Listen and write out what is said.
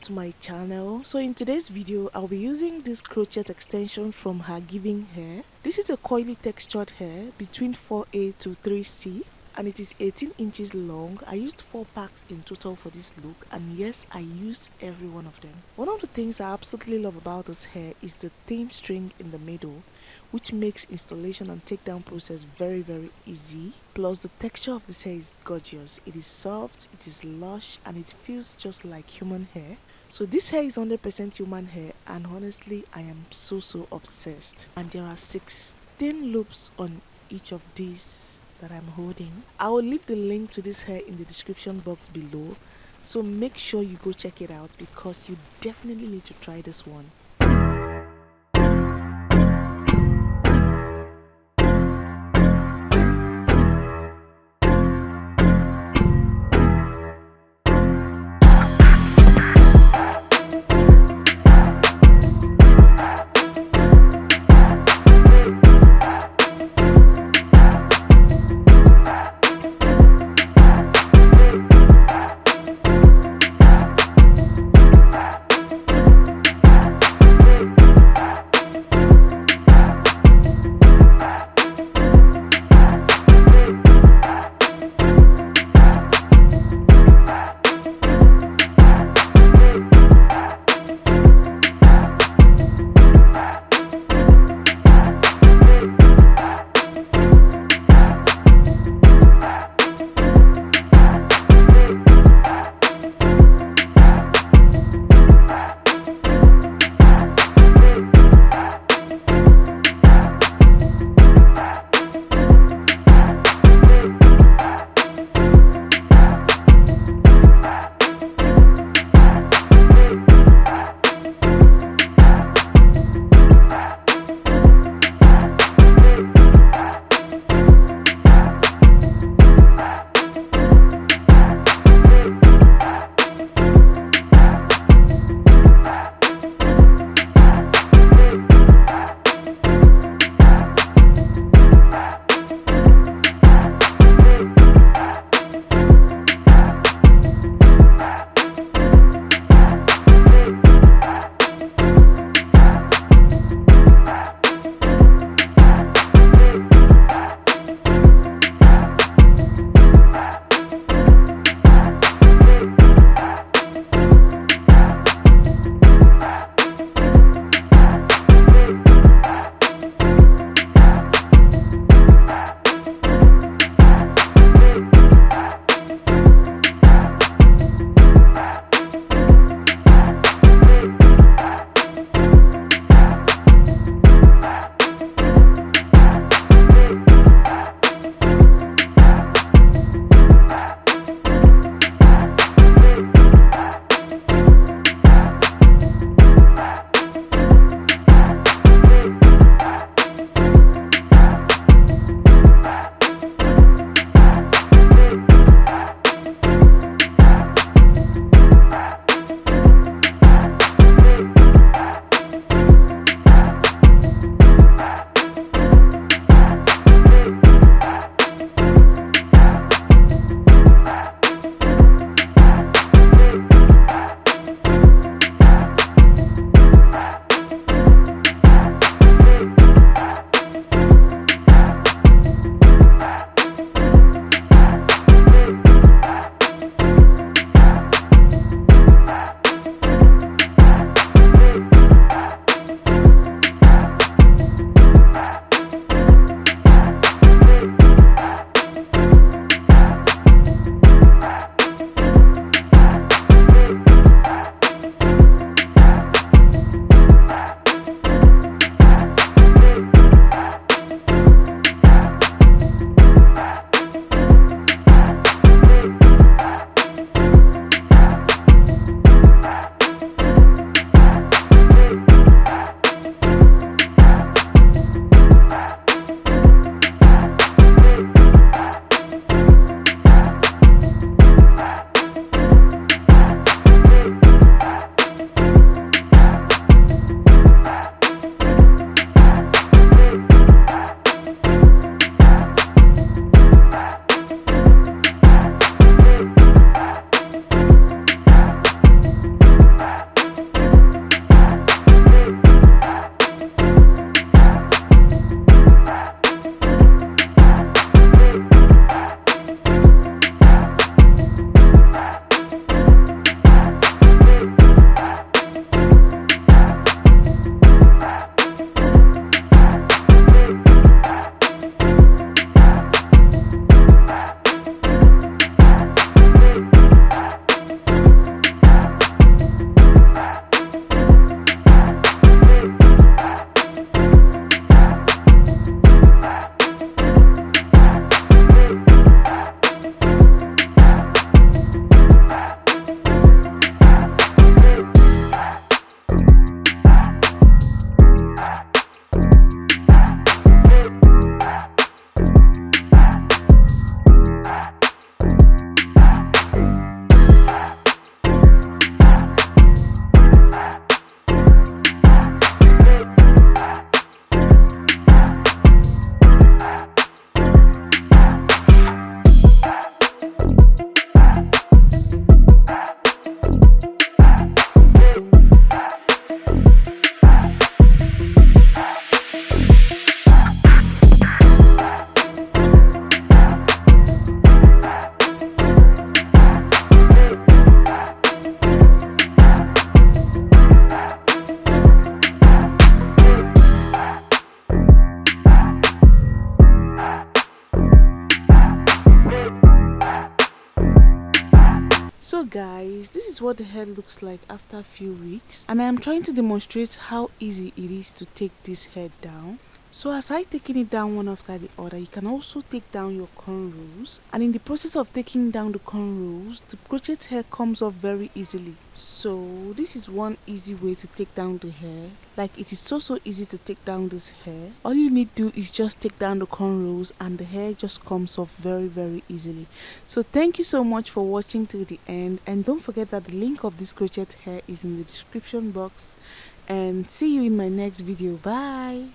to my channel. So in today's video I'll be using this crochet extension from HerGivenHair. This is a coily textured hair between 4A to 3C and it is 18 inches long. I used 4 packs in total for this look, and yes, I used every one of them. One of the things I absolutely love about this hair is the thin string in the middle, which makes installation and takedown process very easy. Plus the texture of this hair is gorgeous. It is soft, it is lush, and it feels just like human hair. So this hair is 100% human hair, and honestly I am so obsessed. And there are 16 loops on each of these that I'm holding. I will leave the link to this hair in the description box below, so make sure you go check it out because you definitely need to try this one. is what the hair looks like after a few weeks, and I am trying to demonstrate how easy it is to take this hair down. So as I taking it down one after the other, you can also take down your cornrows, and in the process of taking down the cornrows, the crochet hair comes off very easily. So this is one easy way to take down the hair. Like, it is so easy to take down this hair. All you need to do is just take down the cornrows and the hair just comes off very easily. So thank you so much for watching till the end, and don't forget that the link of this crochet hair is in the description box, and see you in my next video. Bye.